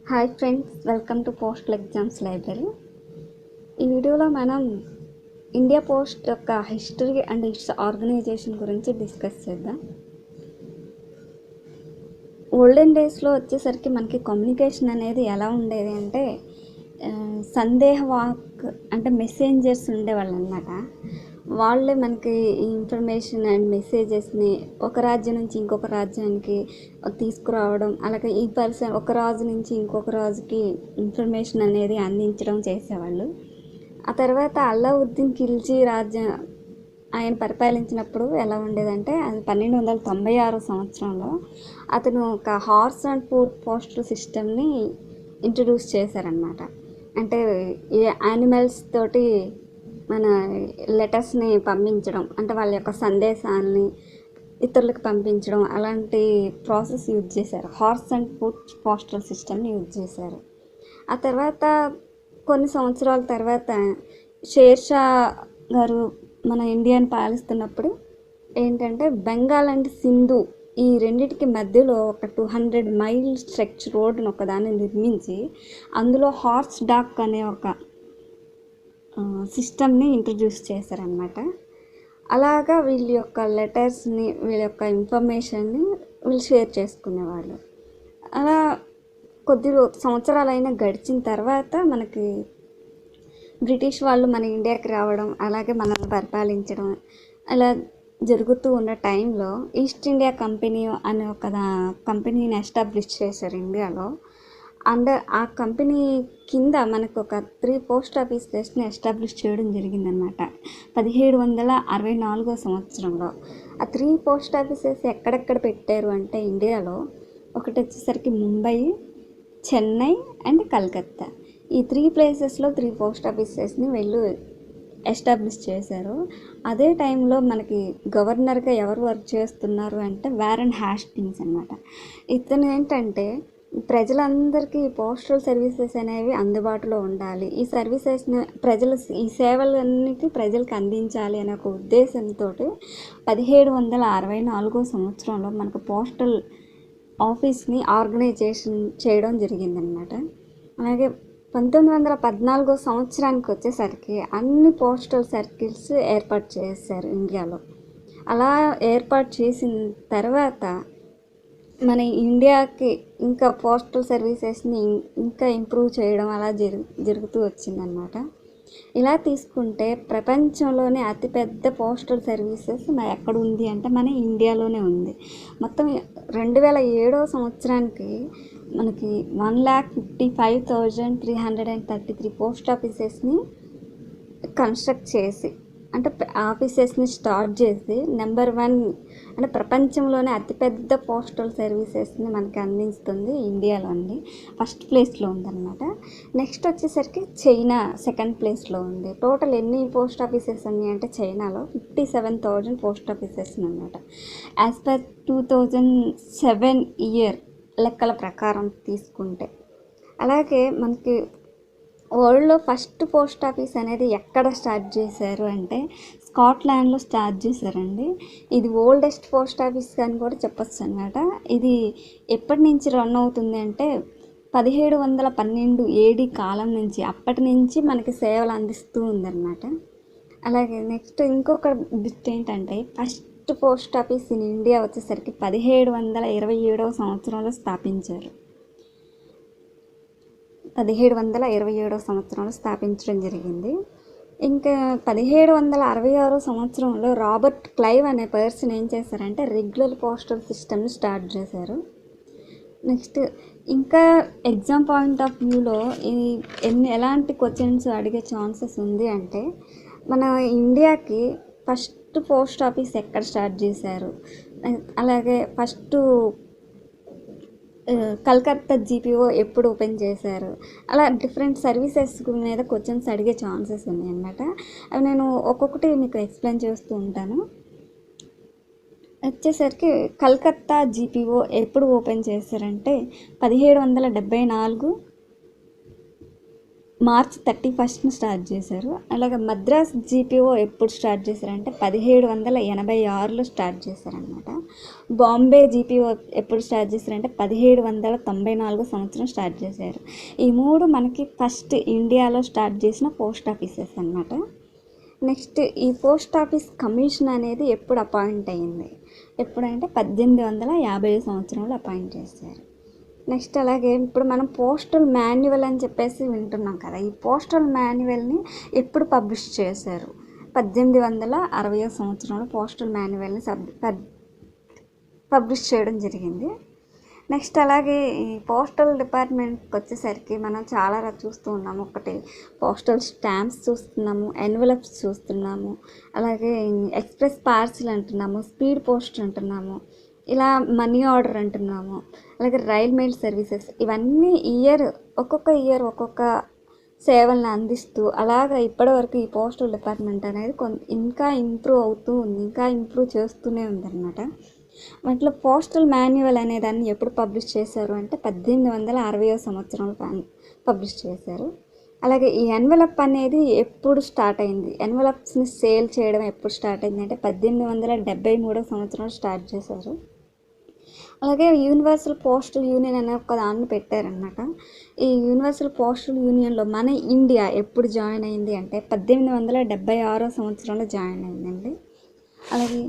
Hi friends, welcome to postal exams library. ఈ వీడియోలో మనం ఇండియా పోస్ట్ యొక్క హిస్టరీ అండ్ ఇట్స్ ఆర్గనైజేషన్ గురించి డిస్కస్ చేద్దాం. ఓల్డెన్ డేస్లో వచ్చేసరికి మనకి కమ్యూనికేషన్ అనేది ఎలా ఉండేది అంటే సందేహవాక్ అంటే మెసెంజర్స్ ఉండేవాళ్ళు అనమాట. వాళ్ళే మనకి ఈ ఇన్ఫర్మేషన్ అండ్ మెసేజెస్ని ఒక రాజ్యం నుంచి ఇంకొక రాజ్యానికి తీసుకురావడం, అలాగే ఈ పర్సన్ ఒక రాజు నుంచి ఇంకొక రాజుకి ఇన్ఫర్మేషన్ అనేది అందించడం చేసేవాళ్ళు. ఆ తర్వాత అల్లావుద్దీన్ ఖిల్జీ రాజ్యం ఆయన పరిపాలించినప్పుడు ఎలా ఉండేదంటే, అది 1296 సంవత్సరంలో అతను ఒక హార్స్ అండ్ ఫుట్ పోస్టల్ సిస్టమ్ని ఇంట్రడ్యూస్ చేశారనమాట. అంటే ఈ యానిమల్స్ తోటి మన లెటర్స్ని పంపించడం, అంటే వాళ్ళ యొక్క సందేశాలని ఇతరులకు పంపించడం, అలాంటి ప్రాసెస్ యూజ్ చేశారు. హార్స్ అండ్ ఫుట్ పోస్టల్ సిస్టమ్ని యూజ్ చేశారు. ఆ తర్వాత కొన్ని సంవత్సరాల తర్వాత షేర్షా గారు మన ఇండియాని పాలిస్తున్నప్పుడు ఏంటంటే, బెంగాల్ అండ్ సింధు ఈ రెండింటికి మధ్యలో ఒక 200 మైల్ స్ట్రెచ్ రోడ్డును ఒకదాన్ని నిర్మించి అందులో హార్స్ డాక్ అనే ఒక సిస్టమ్ని ఇంట్రడ్యూస్ చేశారనమాట. అలాగా వీళ్ళ యొక్క లెటర్స్ని, వీళ్ళ యొక్క ఇన్ఫర్మేషన్ని వీళ్ళు షేర్ చేసుకునేవాళ్ళు. అలా కొద్ది సంవత్సరాలైనా గడిచిన తర్వాత మనకి బ్రిటిష్ వాళ్ళు మన ఇండియాకి రావడం, అలాగే మనల్ని పరిపాలించడం అలా జరుగుతూ ఉన్న టైంలో ఈస్ట్ ఇండియా కంపెనీ అనే ఒక కంపెనీని ఎస్టాబ్లిష్ చేశారు ఇండియాలో. అండ్ ఆ కంపెనీ కింద మనకు ఒక 3 పోస్ట్ ఆఫీసెస్ని ఎస్టాబ్లిష్ చేయడం జరిగిందనమాట 1764 సంవత్సరంలో. ఆ 3 పోస్ట్ ఆఫీసెస్ ఎక్కడెక్కడ పెట్టారు అంటే ఇండియాలో ఒకటి వచ్చేసరికి ముంబై, చెన్నై అండ్ కలకత్తా. ఈ 3 ప్లేసెస్లో 3 పోస్ట్ ఆఫీసెస్ని వీళ్ళు ఎస్టాబ్లిష్ చేశారు. అదే టైంలో మనకి గవర్నర్గా ఎవరు వర్క్ చేస్తున్నారు అంటే వారెన్ హ్యాస్టింగ్స్ అనమాట. ఇతను ఏంటంటే, ప్రజలందరికీ పోస్టల్ సర్వీసెస్ అనేవి అందుబాటులో ఉండాలి, ఈ సర్వీసెస్ని ఈ సేవలన్నిటి ప్రజలకు అందించాలి అనే ఒక ఉద్దేశంతో 1764 సంవత్సరంలో మనకు పోస్టల్ ఆఫీస్ని ఆర్గనైజేషన్ చేయడం జరిగిందనమాట. అలాగే 1914 సంవత్సరానికి వచ్చేసరికి అన్ని పోస్టల్ సర్కిల్స్ ఏర్పాటు చేశారు ఇండియాలో. అలా ఏర్పాటు చేసిన తర్వాత మన ఇండియాకి ఇంకా పోస్టల్ సర్వీసెస్ని ఇంకా ఇంప్రూవ్ చేయడం అలా జరుగుతూ వచ్చిందనమాట. ఇలా తీసుకుంటే ప్రపంచంలోనే అతిపెద్ద పోస్టల్ సర్వీసెస్ ఎక్కడ ఉంది అంటే మన ఇండియాలోనే ఉంది. మొత్తం 2007 సంవత్సరానికి మనకి 1,55,333 పోస్ట్ ఆఫీసెస్ని కన్స్ట్రక్ట్ చేసి, అంటే ఆఫీసెస్ని స్టార్ట్ చేసి నెంబర్ 1 అంటే ప్రపంచంలోనే అతిపెద్ద పోస్టల్ సర్వీసెస్ని మనకి అందిస్తుంది ఇండియాలో అండి. ఫస్ట్ ప్లేస్లో ఉందన్నమాట. నెక్స్ట్ వచ్చేసరికి చైనా సెకండ్ ప్లేస్లో ఉంది. టోటల్ ఎన్ని పోస్ట్ ఆఫీసెస్ ఉన్నాయి అంటే చైనాలో 57,000 పోస్ట్ ఆఫీసెస్ అన్నమాట. యాజ్ పర్ 2007 ఇయర్ లెక్కల ప్రకారం తీసుకుంటే. అలాగే మనకి వరల్డ్లో ఫస్ట్ పోస్ట్ ఆఫీస్ అనేది ఎక్కడ స్టార్ట్ చేశారు అంటే స్కాట్లాండ్లో స్టార్ట్ చేశారండి. ఇది ఓల్డెస్ట్ పోస్ట్ ఆఫీస్ అని కూడా చెప్పచ్చు అనమాట. ఇది ఎప్పటి నుంచి రన్ అవుతుంది అంటే 1712 AD కాలం నుంచి, అప్పటి నుంచి మనకి సేవలు అందిస్తూ ఉందన్నమాట. అలాగే నెక్స్ట్ ఇంకొక బిట్ ఏంటంటే, first post office in India వచ్చేసరికి 1727 సంవత్సరంలో స్థాపించారు. 1727 సంవత్సరంలో స్థాపించడం జరిగింది. ఇంకా 1766 సంవత్సరంలో రాబర్ట్ క్లైవ్ అనే పర్సన్ ఏం చేశారంటే రెగ్యులర్ పోస్టల్ సిస్టమ్ని స్టార్ట్ చేశారు. నెక్స్ట్ ఇంకా ఎగ్జామ్ పాయింట్ ఆఫ్ వ్యూలో ఎలాంటి క్వశ్చన్స్ అడిగే ఛాన్సెస్ ఉంది అంటే, మన ఇండియాకి ఫస్ట్ పోస్ట్ ఆఫీస్ ఎక్కడ స్టార్ట్ చేశారు, అలాగే ఫస్ట్ కలకత్తా GPO ఎప్పుడు ఓపెన్ చేశారు, అలా డిఫరెంట్ సర్వీసెస్ మీద క్వశ్చన్స్ అడిగే ఛాన్సెస్ ఉన్నాయి అన్నమాట. అవి నేను ఒక్కొక్కటి మీకు ఎక్స్ప్లెయిన్ చేస్తూ ఉంటాను. వచ్చేసరికి కలకత్తా GPO ఎప్పుడు ఓపెన్ చేశారంటే 1774 మార్చ్ 31న స్టార్ట్ చేశారు. అలాగే మద్రాస్ జీపీఓ ఎప్పుడు స్టార్ట్ చేశారంటే 1786లో స్టార్ట్ చేశారనమాట. బాంబే జీపీఓ ఎప్పుడు స్టార్ట్ చేశారంటే 1794 సంవత్సరం స్టార్ట్ చేశారు. ఈ 3 మనకి ఫస్ట్ ఇండియాలో స్టార్ట్ చేసిన పోస్ట్ ఆఫీసెస్ అనమాట. నెక్స్ట్ ఈ పోస్ట్ ఆఫీస్ కమిషన్ అనేది ఎప్పుడు అపాయింట్ అయ్యింది, ఎప్పుడంటే 1850 సంవత్సరంలో అపాయింట్ చేశారు. నెక్స్ట్ అలాగే ఇప్పుడు మనం పోస్టల్ మాన్యువల్ అని చెప్పేసి వింటున్నాం కదా, ఈ పోస్టల్ మాన్యువల్ని ఎప్పుడు పబ్లిష్ చేశారు? 1860 సంవత్సరంలో పోస్టల్ మాన్యువల్ని పబ్లిష్ చేయడం జరిగింది. నెక్స్ట్ అలాగే ఈ పోస్టల్ డిపార్ట్మెంట్కి వచ్చేసరికి మనం చాలా చూస్తూ ఉన్నాము. ఒకటి పోస్టల్ స్టాంప్స్ చూస్తున్నాము, ఎన్వలప్స్ చూస్తున్నాము, అలాగే ఎక్స్ప్రెస్ పార్సిల్ అంటున్నాము, స్పీడ్ పోస్ట్ అంటున్నాము, ఇలా మనీ ఆర్డర్ అంటున్నాము, అలాగే రైల్ మెయిల్ సర్వీసెస్. ఇవన్నీ ఒక్కొక్క ఇయర్ ఒక్కొక్క సేవలను అందిస్తూ అలాగా ఇప్పటివరకు ఈ పోస్టల్ డిపార్ట్మెంట్ అనేది ఇంకా ఇంప్రూవ్ అవుతూ ఉంది, ఇంకా ఇంప్రూవ్ చేస్తూనే ఉందన్నమాట. వాటిలో పోస్టల్ మాన్యువల్ అనే దాన్ని ఎప్పుడు పబ్లిష్ చేశారు అంటే 1860 సంవత్సరంలో పబ్లిష్ చేశారు. అలాగే ఈ ఎన్వలప్ అనేది ఎప్పుడు స్టార్ట్ అయింది, ఎన్వలప్స్ని సేల్ చేయడం ఎప్పుడు స్టార్ట్ అయింది అంటే 1873 సంవత్సరంలో స్టార్ట్ చేశారు. అలాగే యూనివర్సల్ పోస్టల్ యూనియన్ అనే ఒక దాన్ని పెట్టారనమాట. ఈ యూనివర్సల్ పోస్టల్ యూనియన్లో మన ఇండియా ఎప్పుడు జాయిన్ అయింది అంటే 1876 సంవత్సరంలో జాయిన్ అయిందండి. అలాగే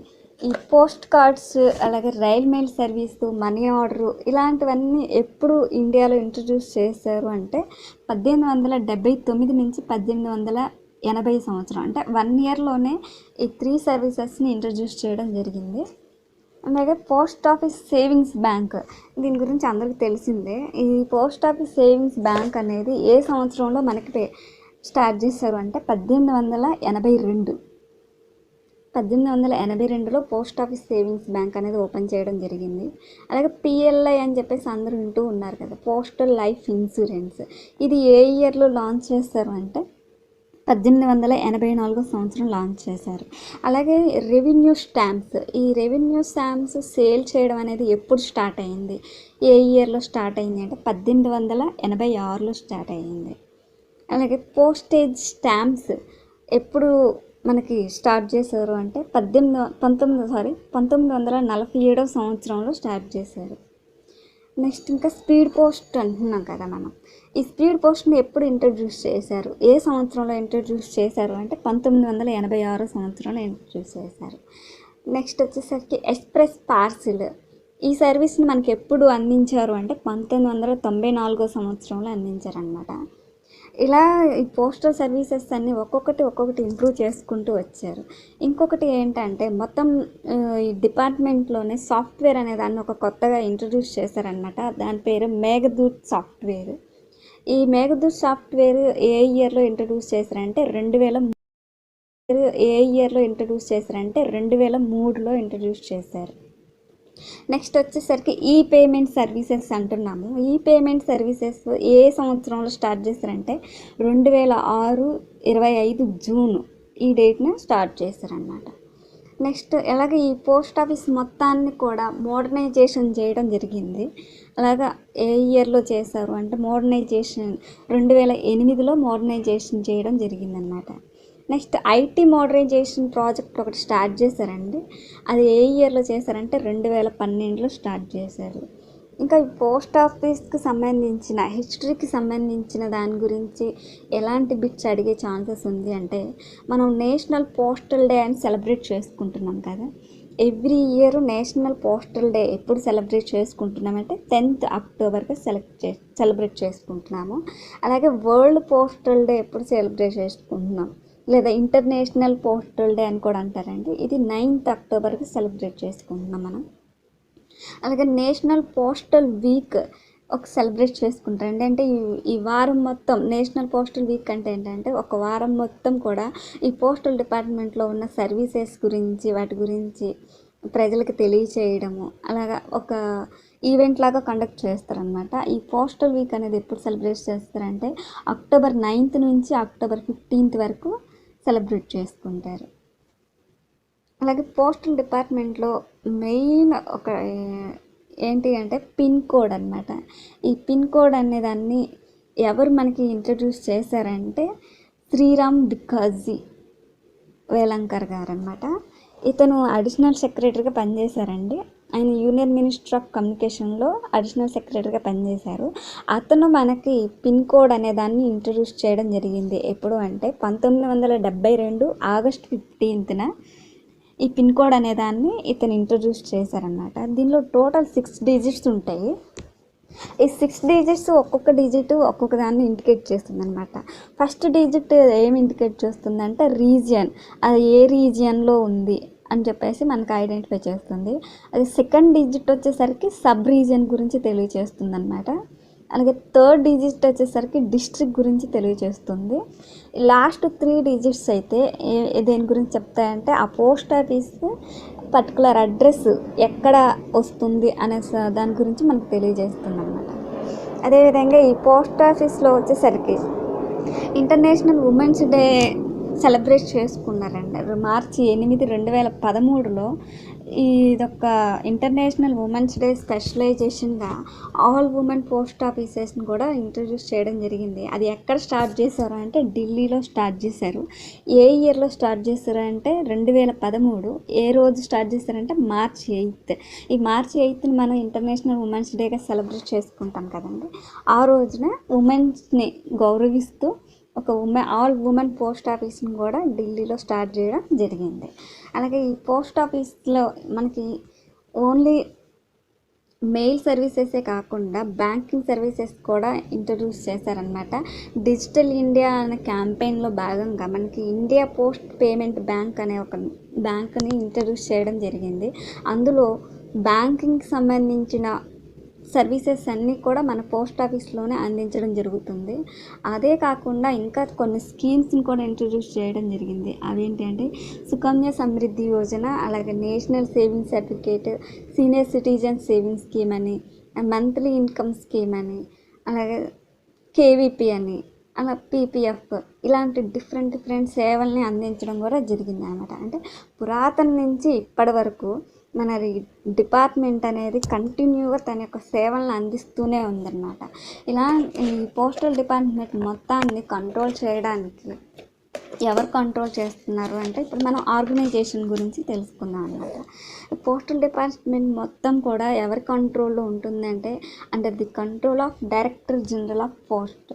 ఈ పోస్ట్ కార్డ్స్, అలాగే rail mail service, money order ఇలాంటివన్నీ ఎప్పుడు ఇండియాలో ఇంట్రడ్యూస్ చేశారు అంటే 1879 నుంచి 1880 సంవత్సరం, అంటే 1 ఇయర్లోనే ఈ 3 సర్వీసెస్ని ఇంట్రడ్యూస్ చేయడం జరిగింది. అలాగే పోస్ట్ ఆఫీస్ సేవింగ్స్ బ్యాంక్, దీని గురించి అందరికీ తెలిసిందే. ఈ పోస్ట్ ఆఫీస్ సేవింగ్స్ బ్యాంక్ అనేది ఏ సంవత్సరంలో మనకి స్టార్ట్ చేశారు అంటే 1882లో పోస్ట్ ఆఫీస్ సేవింగ్స్ బ్యాంక్ అనేది ఓపెన్ చేయడం జరిగింది. అలాగే పిఎల్ఐ అని చెప్పేసి అందరూ వింటూ ఉన్నారు కదా, పోస్టల్ లైఫ్ ఇన్సూరెన్స్. ఇది ఏ ఇయర్లో లాంచ్ చేస్తారు అంటే 1884 సంవత్సరం లాంచ్ చేశారు. అలాగే రెవెన్యూ స్టాంప్స్, ఈ రెవెన్యూ స్టాంప్స్ సేల్ చేయడం అనేది ఎప్పుడు స్టార్ట్ అయింది, ఏ ఇయర్లో స్టార్ట్ అయింది అంటే 1886లో స్టార్ట్ అయ్యింది. అలాగే పోస్టేజ్ స్టాంప్స్ ఎప్పుడు మనకి స్టార్ట్ చేశారు అంటే 1947 సంవత్సరంలో స్టార్ట్ చేశారు. నెక్స్ట్ ఇంకా స్పీడ్ పోస్ట్ అంటున్నాం కదా మనం, ఈ స్పీడ్ పోస్ట్ని ఎప్పుడు ఇంట్రడ్యూస్ చేశారు, ఏ సంవత్సరంలో ఇంట్రడ్యూస్ చేశారు అంటే 1986 సంవత్సరంలో ఇంట్రడ్యూస్ చేశారు. నెక్స్ట్ వచ్చేసరికి ఎక్స్ప్రెస్ పార్సిల్, ఈ సర్వీస్ని మనకి ఎప్పుడు అందించారు అంటే 1994 సంవత్సరంలో అందించారనమాట. ఇలా ఈ పోస్టల్ సర్వీసెస్ అన్నీ ఒక్కొక్కటి ఇంప్రూవ్ చేసుకుంటూ వచ్చారు. ఇంకొకటి ఏంటంటే మొత్తం ఈ డిపార్ట్మెంట్లోనే సాఫ్ట్వేర్ అనే దాన్ని ఒక కొత్తగా ఇంట్రడ్యూస్ చేశారనమాట. దాని పేరు మేఘదూత్ సాఫ్ట్వేర్. ఈ మేఘదూత్ సాఫ్ట్వేర్ ఏ ఇయర్లో ఇంట్రడ్యూస్ చేశారంటే 2003లో ఇంట్రడ్యూస్ చేశారు. నెక్స్ట్ వచ్చేసరికి ఈ పేమెంట్ సర్వీసెస్ అంటున్నాము. ఈ పేమెంట్ సర్వీసెస్ ఏ సంవత్సరంలో స్టార్ట్ చేశారంటే 2006 25 జూన్ ఈ డేట్న స్టార్ట్ చేశారనమాట. నెక్స్ట్ అలాగే ఈ పోస్ట్ ఆఫీస్ మొత్తాన్ని కూడా మోడర్నైజేషన్ చేయడం జరిగింది. అలాగా ఏ ఇయర్లో చేశారు అంటే 2008లో మోడర్నైజేషన్ చేయడం జరిగిందనమాట. నెక్స్ట్ ఐటీ మోడర్నైజేషన్ ప్రాజెక్ట్ ఒకటి స్టార్ట్ చేశారండి. అది ఏ ఇయర్లో చేశారంటే 2012లో స్టార్ట్ చేశారు. ఇంకా ఈ పోస్ట్ ఆఫీస్కి సంబంధించిన హిస్టరీకి సంబంధించిన దాని గురించి ఎలాంటి బిట్స్ అడిగే ఛాన్సెస్ ఉంది అంటే, మనం నేషనల్ పోస్టల్ డే అని సెలబ్రేట్ చేసుకుంటున్నాం కదా, every year national postal day ఎప్పుడు సెలబ్రేట్ చేసుకుంటున్నామంటే 10th అక్టోబర్కి సెలబ్రేట్ చేసుకుంటున్నాము. అలాగే వరల్డ్ పోస్టల్ డే ఎప్పుడు సెలబ్రేట్ చేసుకుంటున్నాం, లేదా ఇంటర్నేషనల్ పోస్టల్ డే అని కూడా అంటారండి. ఇది 9th అక్టోబర్కి సెలబ్రేట్ చేసుకుంటున్నాం మనం. అలాగే నేషనల్ పోస్టల్ వీక్ ఒక సెలబ్రేట్ చేసుకుంటారండి. అంటే ఈ వారం మొత్తం నేషనల్ పోస్టల్ వీక్ అంటే ఏంటంటే ఒక వారం మొత్తం కూడా ఈ పోస్టల్ డిపార్ట్మెంట్లో ఉన్న సర్వీసెస్ గురించి వాటి గురించి ప్రజలకు తెలియచేయడము, అలాగా ఒక ఈవెంట్ లాగా కండక్ట్ చేస్తారనమాట. ఈ పోస్టల్ వీక్ అనేది ఎప్పుడు సెలబ్రేట్ చేస్తారంటే October 9th నుంచి October 15th వరకు సెలబ్రేట్ చేసుకుంటారు. అలాగే పోస్టల్ డిపార్ట్మెంట్లో మెయిన్ ఒక ఏంటి అంటే పిన్ కోడ్ అనమాట. ఈ పిన్ కోడ్ అనేదాన్ని ఎవరు మనకి ఇంట్రడ్యూస్ చేశారంటే శ్రీరామ్ భికాజీ వేలంకర్ గారు అనమాట. ఇతను అడిషనల్ సెక్రటరీగా పనిచేశారండి. ఆయన యూనియన్ మినిస్టర్ ఆఫ్ కమ్యూనికేషన్లో అడిషనల్ సెక్రటరీగా పనిచేశారు. అతను మనకి పిన్ కోడ్ అనే దాన్ని ఇంట్రడ్యూస్ చేయడం జరిగింది. ఎప్పుడు అంటే 1972 ఆగస్ట్ 15న ఈ పిన్ కోడ్ అనే దాన్ని ఇతను ఇంట్రడ్యూస్ చేశారనమాట. దీనిలో టోటల్ 6 డిజిట్స్ ఉంటాయి. ఈ 6 డిజిట్స్ ఒక్కొక్క డిజిట్ ఒక్కొక్క దాన్ని ఇండికేట్ చేస్తుంది అనమాట. ఫస్ట్ డిజిట్ ఏమి ఇండికేట్ చేస్తుందంటే రీజియన్, అది ఏ రీజియన్లో ఉంది అని చెప్పేసి మనకు ఐడెంటిఫై చేస్తుంది. అది సెకండ్ డిజిట్ వచ్చేసరికి సబ్ రీజియన్ గురించి తెలియచేస్తుంది అనమాట. అలాగే థర్డ్ డిజిట్ వచ్చేసరికి డిస్ట్రిక్ట్ గురించి తెలియచేస్తుంది. లాస్ట్ 3 డిజిట్స్ అయితే దేని గురించి చెప్తాయంటే ఆ పోస్ట్ ఆఫీస్ పర్టికులర్ అడ్రస్ ఎక్కడ వస్తుంది అనే దాని గురించి మనకు తెలియజేస్తుంది అన్నమాట. అదేవిధంగా ఈ పోస్ట్ ఆఫీస్లో వచ్చేసరికి ఇంటర్నేషనల్ ఉమెన్స్ డే సెలబ్రేట్ చేసుకున్నారండి. మార్చి 8, 2013లో ఇదొక ఇంటర్నేషనల్ ఉమెన్స్ డే స్పెషలైజేషన్గా ఆల్ ఉమెన్ పోస్ట్ ఆఫీసెస్ని కూడా ఇంట్రడ్యూస్ చేయడం జరిగింది. అది ఎక్కడ స్టార్ట్ చేశారు అంటే ఢిల్లీలో స్టార్ట్ చేశారు. ఏ ఇయర్లో స్టార్ట్ చేశారు అంటే 2013. ఏ రోజు స్టార్ట్ చేశారంటే మార్చి 8. ఈ మార్చి 8ని మనం ఇంటర్నేషనల్ ఉమెన్స్ డేగా సెలబ్రేట్ చేసుకుంటాం కదండి. ఆ రోజున ఉమెన్స్ని గౌరవిస్తూ ఒక ఆల్ ఉమెన్ పోస్ట్ ఆఫీస్ని కూడా ఢిల్లీలో స్టార్ట్ చేయడం జరిగింది. అలాగే ఈ పోస్ట్ ఆఫీస్లో మనకి ఓన్లీ మెయిల్ సర్వీసెసే కాకుండా బ్యాంకింగ్ సర్వీసెస్ కూడా ఇంట్రడ్యూస్ చేశారనమాట. డిజిటల్ ఇండియా అనే క్యాంపెయిన్లో భాగంగా మనకి ఇండియా పోస్ట్ పేమెంట్ బ్యాంక్ అనే ఒక బ్యాంక్ని ఇంట్రడ్యూస్ చేయడం జరిగింది. అందులో బ్యాంకింగ్కి సంబంధించిన సర్వీసెస్ అన్నీ కూడా మన పోస్ట్ ఆఫీస్లోనే అందించడం జరుగుతుంది. అదే కాకుండా ఇంకా కొన్ని స్కీమ్స్ని కూడా ఇంట్రడ్యూస్ చేయడం జరిగింది. అవేంటి అంటే సుకన్య సమృద్ధి యోజన, అలాగే national saving certificate, senior citizen saving scheme అని, మంత్లీ ఇన్కమ్ స్కీమ్ అని, అలాగే కేవీపీ అని, అలా పీపీఎఫ్, ఇలాంటి డిఫరెంట్ సేవల్ని అందించడం కూడా జరిగింది అనమాట. అంటే పురాతన నుంచి ఇప్పటి వరకు మన డిపార్ట్మెంట్ అనేది కంటిన్యూగా తన యొక్క సేవలను అందిస్తూనే ఉందన్నమాట. ఇలా ఈ పోస్టల్ డిపార్ట్మెంట్ మొత్తాన్ని కంట్రోల్ చేయడానికి ఎవరు కంట్రోల్ చేస్తున్నారు అంటే ఇప్పుడు మనం ఆర్గనైజేషన్ గురించి తెలుసుకుందాం అన్నమాట. పోస్టల్ డిపార్ట్మెంట్ మొత్తం కూడా ఎవరి కంట్రోల్లో ఉంటుందంటే under the control of director general of post.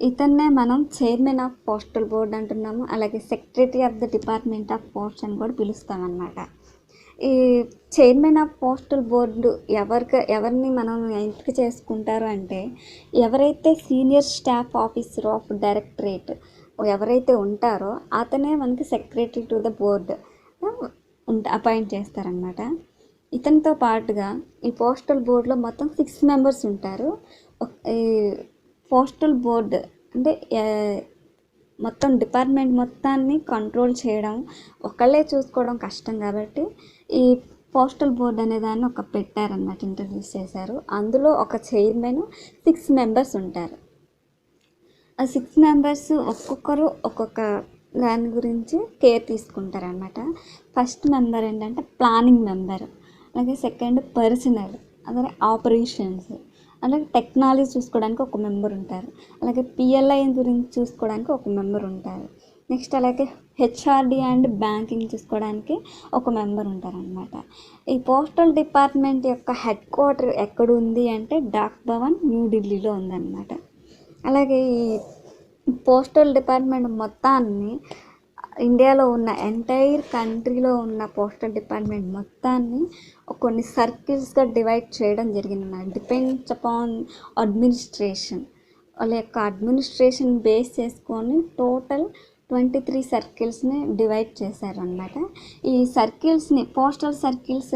ఇతన్నే మనం చైర్మన్ ఆఫ్ పోస్టల్ బోర్డ్ అంటున్నాము. అలాగే secretary of the department of post అని కూడా పిలుస్తామన్నమాట. ఈ చైర్మన్ ఆఫ్ పోస్టల్ బోర్డు ఎవరిని మనం ఎంపిక చేసుకుంటారు అంటే ఎవరైతే senior staff officer of directorate ఎవరైతే ఉంటారో అతనే మనకి secretary to the board appoint చేస్తారనమాట. ఇతనితో పాటుగా ఈ పోస్టల్ బోర్డులో మొత్తం 6 మెంబర్స్ ఉంటారు. ఈ పోస్టల్ బోర్డు అంటే మొత్తం డిపార్ట్మెంట్ మొత్తాన్ని కంట్రోల్ చేయడం ఒకళ్ళే చూసుకోవడం కష్టం కాబట్టి ఈ పోస్టల్ బోర్డ్ అనే దాన్ని ఒక పెట్టారన్నమాట, ఇంట్రడ్యూస్ చేశారు. అందులో ఒక చైర్మన్, 6 మెంబర్స్ ఉంటారు. ఆ 6 మెంబర్స్ ఒక్కొక్కరు ఒక్కొక్క దాని గురించి కేర్ తీసుకుంటారనమాట. ఫస్ట్ మెంబర్ ఏంటంటే ప్లానింగ్ మెంబర్, అలాగే సెకండ్ పర్సనల్, అలాగే ఆపరేషన్స్, అలాగే టెక్నాలజీ చూసుకోవడానికి ఒక మెంబర్ ఉంటారు. అలాగే పిఎల్ఐ గురించి చూసుకోవడానికి ఒక మెంబర్ ఉంటారు. నెక్స్ట్ అలాగే హెచ్ఆర్డి అండ్ బ్యాంకింగ్ చూసుకోవడానికి ఒక మెంబర్ ఉంటారనమాట. ఈ పోస్టల్ డిపార్ట్మెంట్ యొక్క హెడ్ క్వార్టర్ ఎక్కడ ఉంది అంటే డాక్ భవన్, న్యూఢిల్లీలో ఉందన్నమాట. అలాగే ఈ పోస్టల్ డిపార్ట్మెంట్ మొత్తాన్ని ఇండియాలో ఉన్న ఎంటైర్ కంట్రీలో ఉన్న పోస్టల్ డిపార్ట్మెంట్ మొత్తాన్ని కొన్ని సర్కిల్స్గా డివైడ్ చేయడం జరిగిందన్నమాట. డిపెండ్స్ అపాన్ అడ్మినిస్ట్రేషన్, వాళ్ళ యొక్క అడ్మినిస్ట్రేషన్ బేస్ చేసుకొని టోటల్ 23 సర్కిల్స్ని డివైడ్ చేశారనమాట. ఈ సర్కిల్స్ని పోస్టల్ సర్కిల్స్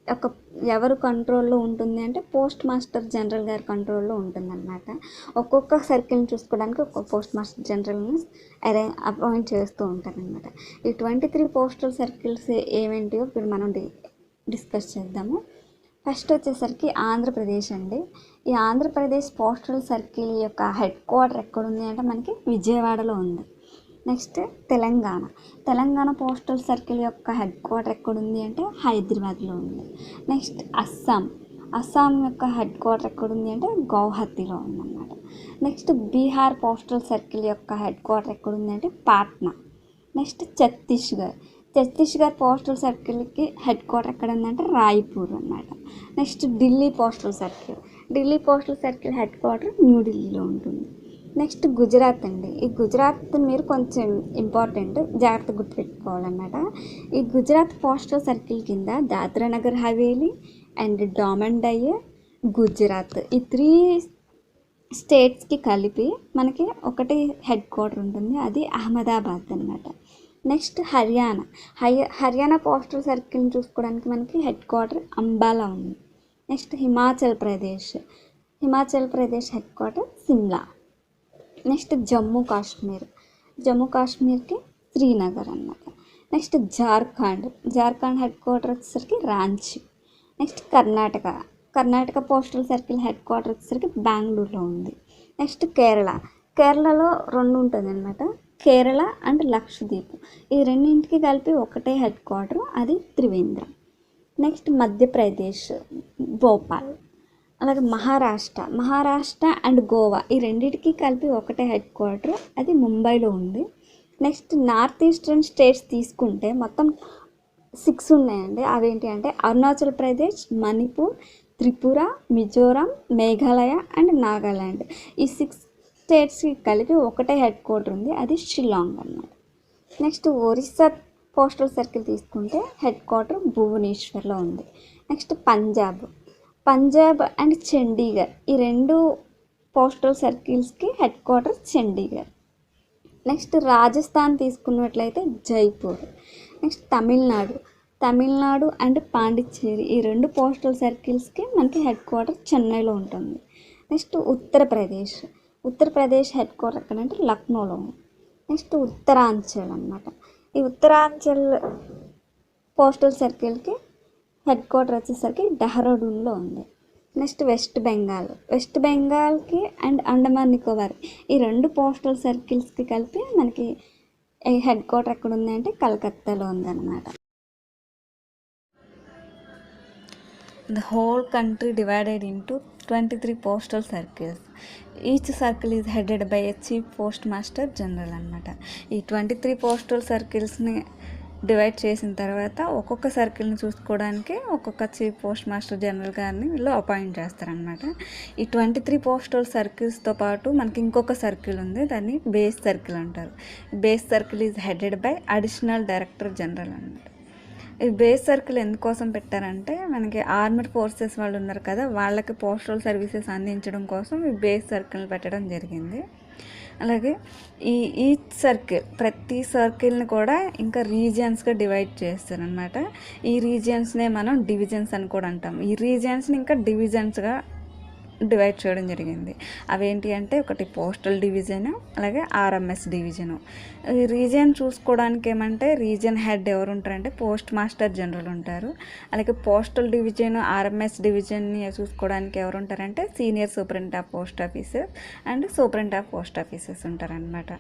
యొక్క ఎవరు కంట్రోల్లో ఉంటుంది అంటే పోస్ట్ మాస్టర్ జనరల్ గారి కంట్రోల్లో ఉంటుందన్నమాట. ఒక్కొక్క సర్కిల్ని చూసుకోవడానికి ఒక్కొక్క పోస్ట్ మాస్టర్ జనరల్ని అపాయింట్ చేస్తూ ఉంటారనమాట. ఈ 23 పోస్టల్ సర్కిల్స్ ఏమేంటియో ఇప్పుడు మనం డిస్కస్ చేద్దాము. ఫస్ట్ వచ్చేసరికి ఆంధ్రప్రదేశ్ అండి. ఈ ఆంధ్రప్రదేశ్ పోస్టల్ సర్కిల్ యొక్క హెడ్ క్వార్టర్ ఎక్కడుంది అంటే మనకి విజయవాడలో ఉంది. నెక్స్ట్ తెలంగాణ పోస్టల్ సర్కిల్ యొక్క హెడ్ క్వార్టర్ ఎక్కడుంది అంటే హైదరాబాద్లో ఉంది. నెక్స్ట్ అస్సాం యొక్క హెడ్ క్వార్టర్ ఎక్కడ ఉంది అంటే గౌహతిలో ఉందన్నమాట. నెక్స్ట్ బీహార్ పోస్టల్ సర్కిల్ యొక్క హెడ్ క్వార్టర్ ఎక్కడ ఉంది అంటే పాట్నా. నెక్స్ట్ ఛత్తీస్గఢ్ పోస్టల్ సర్కిల్కి హెడ్ క్వార్టర్ ఎక్కడ ఉందంటే రాయ్పూర్ అన్నమాట. Next Delhi postal circle head quarter న్యూఢిల్లీలో ఉంటుంది. నెక్స్ట్ గుజరాత్ అండి. ఈ గుజరాత్ మీరు కొంచెం ఇంపార్టెంట్, జాగ్రత్తగా గుర్తుపెట్టుకోవాలన్నమాట. ఈ గుజరాత్ పోస్టల్ సర్కిల్ కింద దాద్రా నగర్ హవేలీ అండ్ డామన్ డయ్యూ, గుజరాత్ ఈ 3 స్టేట్స్కి కలిపి మనకి ఒకటి హెడ్ క్వార్టర్ ఉంటుంది, అది అహ్మదాబాద్ అన్నమాట. నెక్స్ట్ హర్యానా పోస్టల్ సర్కిల్ని చూసుకోవడానికి మనకి హెడ్ క్వార్టర్ అంబాలా ఉంది. Next Himachal Pradesh head quarter Shimla. Next Jammu కాశ్మీర్కి శ్రీనగర్ అన్నమాట. నెక్స్ట్ జార్ఖండ్ హెడ్ క్వార్టర్ వచ్చేసరికి Ranchi. Next Karnataka postal circle head quarter వచ్చేసరికి బెంగళూరులో ఉంది. నెక్స్ట్ కేరళలో 2 ఉంటుంది అన్నమాట, కేరళ అండ్ లక్షద్వీప్. ఈ రెండింటికి కలిపి ఒకటే హెడ్ క్వార్టర్, అది త్రివేంద్రం. నెక్స్ట్ మధ్యప్రదేశ్ భోపాల్. అలాగే మహారాష్ట్ర అండ్ గోవా ఈ రెండింటికి కలిపి ఒకటే హెడ్ క్వార్టర్, అది ముంబైలో ఉంది. నెక్స్ట్ నార్త్ ఈస్టర్న్ స్టేట్స్ తీసుకుంటే మొత్తం 6 ఉన్నాయండి. అవేంటి అంటే అరుణాచల్ ప్రదేశ్, మణిపూర్, త్రిపుర, మిజోరాం, మేఘాలయ అండ్ నాగాల్యాండ్. ఈ 6 స్టేట్స్కి కలిపి ఒకటే హెడ్ క్వార్టర్ ఉంది, అది షిల్లాంగ్ అన్నమాట. నెక్స్ట్ ఒరిస్సా పోస్టల్ సర్కిల్ తీసుకుంటే హెడ్ క్వార్టర్ భువనేశ్వర్లో ఉంది. నెక్స్ట్ పంజాబ్ అండ్ చండీగఢ్ ఈ 2 పోస్టల్ సర్కిల్స్కి head quarter Chandigarh. Next Rajasthan తీసుకున్నట్లయితే జైపూర్. నెక్స్ట్ తమిళనాడు అండ్ పాండిచ్చేరి ఈ 2 పోస్టల్ సర్కిల్స్కి మనకి హెడ్ క్వార్టర్ చెన్నైలో ఉంటుంది. నెక్స్ట్ ఉత్తరప్రదేశ్ హెడ్ క్వార్టర్ ఎక్కడంటే లక్నోలో ఉంది. నెక్స్ట్ ఉత్తరాంచల్ అన్నమాట. ఈ ఉత్తరాంచల్ పోస్టల్ సర్కిల్కి హెడ్ క్వార్టర్ వచ్చేసరికి డెహ్రాడూన్లో ఉంది. నెక్స్ట్ వెస్ట్ బెంగాల్కి అండ్ అండమాన్ నికోబార్ ఈ 2 పోస్టల్ సర్కిల్స్కి కలిపి మనకి హెడ్ క్వార్టర్ ఎక్కడ ఉంది అంటే కలకత్తాలో ఉందన్నమాట. The whole country divided into 23 postal circles. Each circle is headed by a chief postmaster general అన్నమాట. ఈ 23 పోస్టల్ సర్కిల్స్ని డివైడ్ చేసిన తర్వాత ఒక్కొక్క సర్కిల్ని చూసుకోవడానికి ఒక్కొక్క చీఫ్ పోస్ట్ మాస్టర్ జనరల్ గారిని వీళ్ళు అపాయింట్ చేస్తారనమాట. ఈ 23 పోస్టల్ సర్కిల్స్తో పాటు మనకి ఇంకొక సర్కిల్ ఉంది, దాన్ని బేస్ సర్కిల్ అంటారు. Base circle is headed by additional director general అనమాట. ఈ బేస్ సర్కిల్ ఎందుకోసం పెట్టారంటే మనకి ఆర్మడ్ ఫోర్సెస్ వాళ్ళు ఉన్నారు కదా, వాళ్ళకి పోస్టల్ సర్వీసెస్ అందించడం కోసం ఈ బేస్ సర్కిల్ పెట్టడం జరిగింది. అలాగే ఈ ప్రతి సర్కిల్ని కూడా ఇంకా రీజియన్స్గా డివైడ్ చేస్తారనమాట. ఈ రీజియన్స్నే మనం డివిజన్స్ అని కూడా అంటాం. ఈ రీజియన్స్ని ఇంకా డివిజన్స్గా డివైడ్ చేయడం జరిగింది. అవేంటి అంటే ఒకటి పోస్టల్ డివిజన్, అలాగే ఆర్ఎంఎస్ డివిజను. ఈ రీజియన్ చూసుకోవడానికి ఏమంటే రీజియన్ హెడ్ ఎవరు ఉంటారంటే పోస్ట్ మాస్టర్ జనరల్ ఉంటారు. అలాగే పోస్టల్ డివిజన్, ఆర్ఎంఎస్ డివిజన్ని చూసుకోవడానికి ఎవరు ఉంటారంటే senior superintendent of post offices and superintendent of post offices ఉంటారనమాట.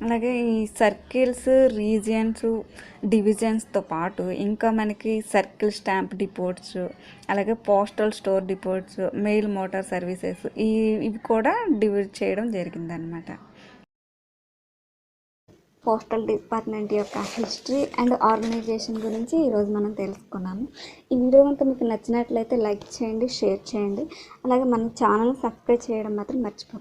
అలాగే ఈ సర్కిల్స్, రీజియన్స్, డివిజన్స్తో పాటు ఇంకా మనకి సర్కిల్ స్టాంప్ డిపోట్స్, అలాగే postal store డిపోట్స్, mail motor services ఇవి కూడా డివైడ్ చేయడం జరిగిందనమాట. పోస్టల్ డిపార్ట్మెంట్ యొక్క హిస్టరీ అండ్ ఆర్గనైజేషన్ గురించి ఈరోజు మనం తెలుసుకున్నాము. ఈ వీడియో కనుక మీకు నచ్చినట్లయితే లైక్ చేయండి, షేర్ చేయండి, అలాగే మన ఛానల్ని సబ్స్క్రైబ్ చేయడం మాత్రం మర్చిపోకండి.